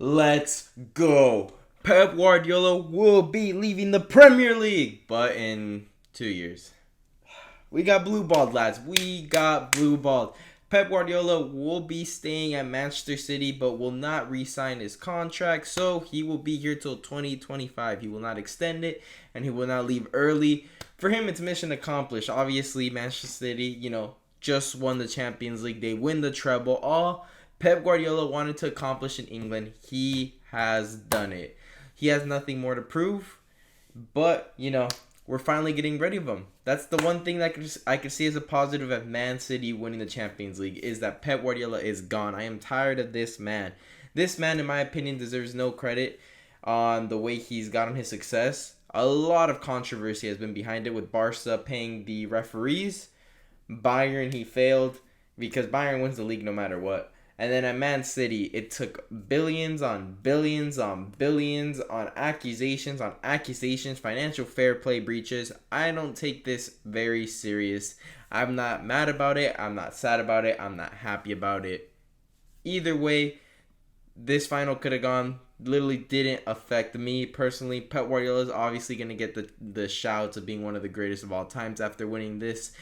Let's go. Pep Guardiola will be leaving the Premier League, but in 2 years. We got blue balled, lads. We got blue balled. Pep Guardiola will be staying at Manchester City, but will not re-sign his contract. So he will be here till 2025. He will not extend it, and he will not leave early. For him, it's mission accomplished. Obviously, Manchester City, just won the Champions League. They win the treble. All Pep Guardiola wanted to accomplish in England, he has done it. He has nothing more to prove, but we're finally getting rid of him. That's the one thing that I could see as a positive of Man City winning the Champions League is that Pep Guardiola is gone. I am tired of this man. This man, in my opinion, deserves no credit on the way he's gotten his success. A lot of controversy has been behind it with Barca paying the referees. Bayern, he failed because Bayern wins the league no matter what. And then at Man City, it took billions on billions on billions on accusations, financial fair play breaches. I don't take this very serious. I'm not mad about it. I'm not sad about it. I'm not happy about it. Either way, this final could have gone. Literally didn't affect me personally. Pep Guardiola is obviously going to get the shouts of being one of the greatest of all times after winning this,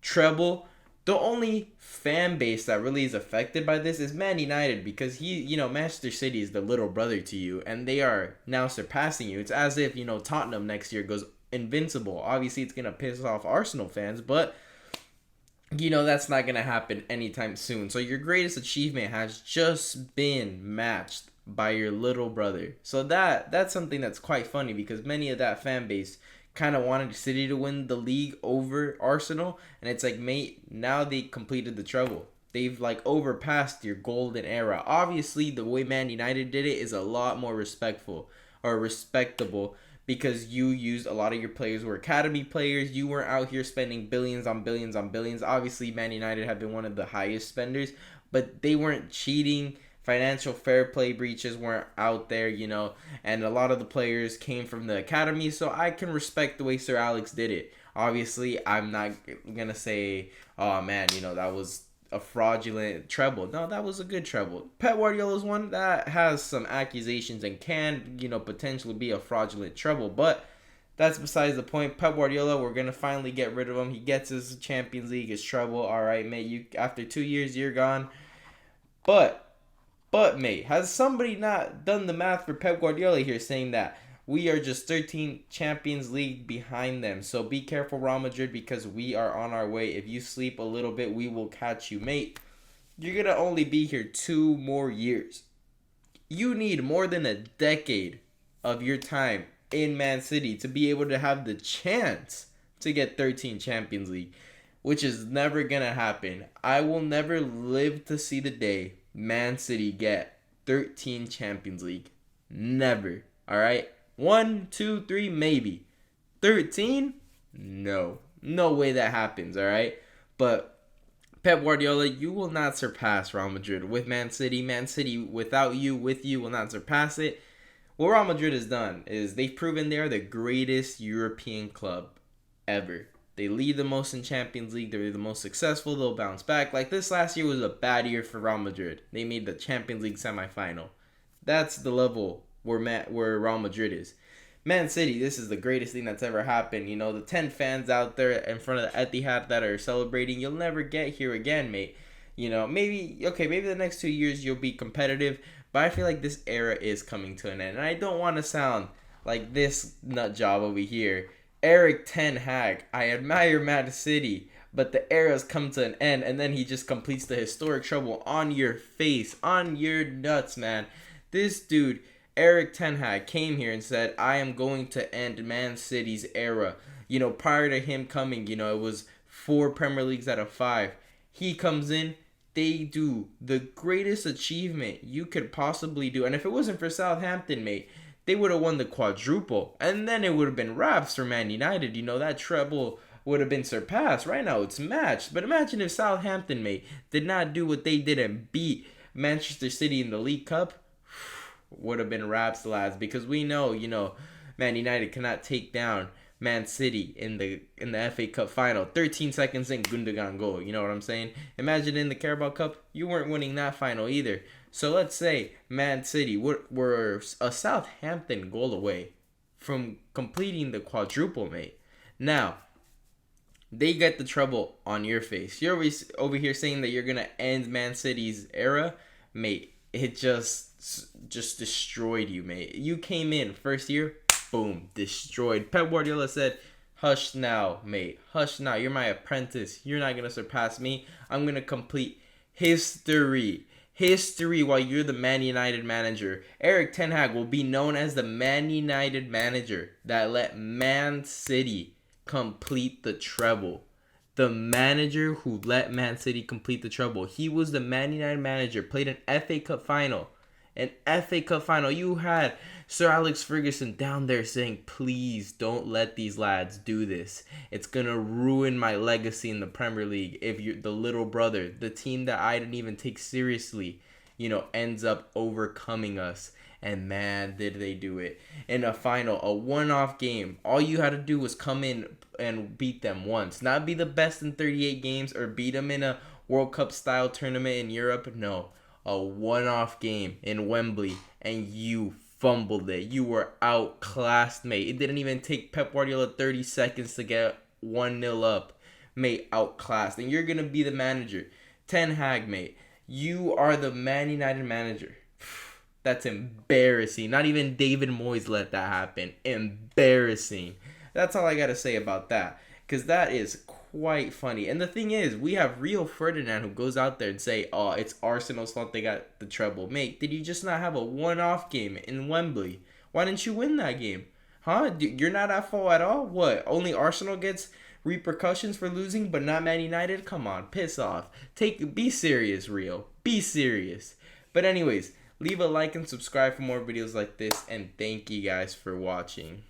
treble. The only fan base that really is affected by this is Man United because Manchester City is the little brother to you and they are now surpassing you. It's as if, Tottenham next year goes invincible. Obviously, it's going to piss off Arsenal fans, but, that's not going to happen anytime soon. So your greatest achievement has just been matched by your little brother. So that's something that's quite funny because many of that fan base kind of wanted City to win the league over Arsenal, and it's like, mate, now they completed the treble. They've overpassed your golden era. Obviously, the way Man United did it is a lot more respectful or respectable because you used a lot of your players were academy players. You weren't out here spending billions on billions on billions. Obviously, Man United have been one of the highest spenders, but they weren't cheating. Financial fair play breaches weren't out there, and a lot of the players came from the academy, so I can respect the way Sir Alex did it. Obviously, I'm not going to say, oh man, that was a fraudulent treble. No, that was a good treble. Pep Guardiola's one that has some accusations and can, potentially be a fraudulent treble, but that's besides the point. Pep Guardiola, we're going to finally get rid of him. He gets his Champions League, his treble. All right, mate, you after 2 years, you're gone. But, mate, has somebody not done the math for Pep Guardiola here saying that we are just 13 Champions League behind them? So be careful, Real Madrid, because we are on our way. If you sleep a little bit, we will catch you. Mate, you're going to only be here 2 more years. You need more than a decade of your time in Man City to be able to have the chance to get 13 Champions League, which is never going to happen. I will never live to see the day Man City get 13 Champions League. Never. All right? 1, 2, 3, maybe. 13? No. No way that happens, all right? But Pep Guardiola, you will not surpass Real Madrid with Man City. Man City, without you, with you, will not surpass it. What Real Madrid has done is they've proven they are the greatest European club ever. They lead the most in Champions League. They're the most successful. They'll bounce back. Like this last year was a bad year for Real Madrid. They made the Champions League semifinal. That's the level where Real Madrid is. Man City, this is the greatest thing that's ever happened. The 10 fans out there in front of the Etihad that are celebrating, you'll never get here again, mate. Maybe the next 2 years you'll be competitive, but I feel like this era is coming to an end. And I don't want to sound like this nut job over here. Eric Ten Hag, I admire Man City, but the era's come to an end, and then he just completes the historic treble on your face, on your nuts, man. This dude, Eric Ten Hag, came here and said, I am going to end Man City's era. Prior to him coming, it was 4 Premier Leagues out of 5. He comes in, they do the greatest achievement you could possibly do. And if it wasn't for Southampton, mate, they would have won the quadruple. And then it would have been wraps for Man United. That treble would have been surpassed. Right now, it's matched. But imagine if Southampton, mate, did not do what they did and beat Manchester City in the League Cup. Would have been wraps, lads. Because we know, Man United cannot take down Man City in the FA Cup final. 13 seconds in, Gundogan goal. You know what I'm saying? Imagine in the Carabao Cup, you weren't winning that final either. So let's say Man City, we're a Southampton goal away from completing the quadruple, mate. Now, they get the treble on your face. You're always over here saying that you're gonna end Man City's era, mate. It just destroyed you, mate. You came in first year, boom, destroyed. Pep Guardiola said, "Hush now, mate. Hush now. You're my apprentice. You're not gonna surpass me. I'm gonna complete history." History while you're the Man United manager. Eric Ten Hag will be known as the Man United manager that let Man City complete the treble. The manager who let Man City complete the treble. He was the Man United manager, played an FA Cup final. An FA Cup final. You had Sir Alex Ferguson down there saying, please don't let these lads do this. It's going to ruin my legacy in the Premier League if you're the little brother, the team that I didn't even take seriously, ends up overcoming us. And man, did they do it. In a final, a one-off game. All you had to do was come in and beat them once. Not be the best in 38 games or beat them in a World Cup style tournament in Europe. No. A one-off game in Wembley, and you fumbled it. You were outclassed, mate. It didn't even take Pep Guardiola 30 seconds to get 1-0 up. Mate, outclassed. And you're going to be the manager. Ten Hag, mate. You are the Man United manager. That's embarrassing. Not even David Moyes let that happen. Embarrassing. That's all I got to say about that. Because that is quite funny. And the thing is, we have Rio Ferdinand who goes out there and say, oh, it's Arsenal's fault they got the treble. Mate, did you just not have a one-off game in Wembley? Why didn't you win that game? Huh? You're not at fault at all? What? Only Arsenal gets repercussions for losing, but not Man United? Come on, piss off. Be serious, Rio. Be serious. But anyways, leave a like and subscribe for more videos like this, and thank you guys for watching.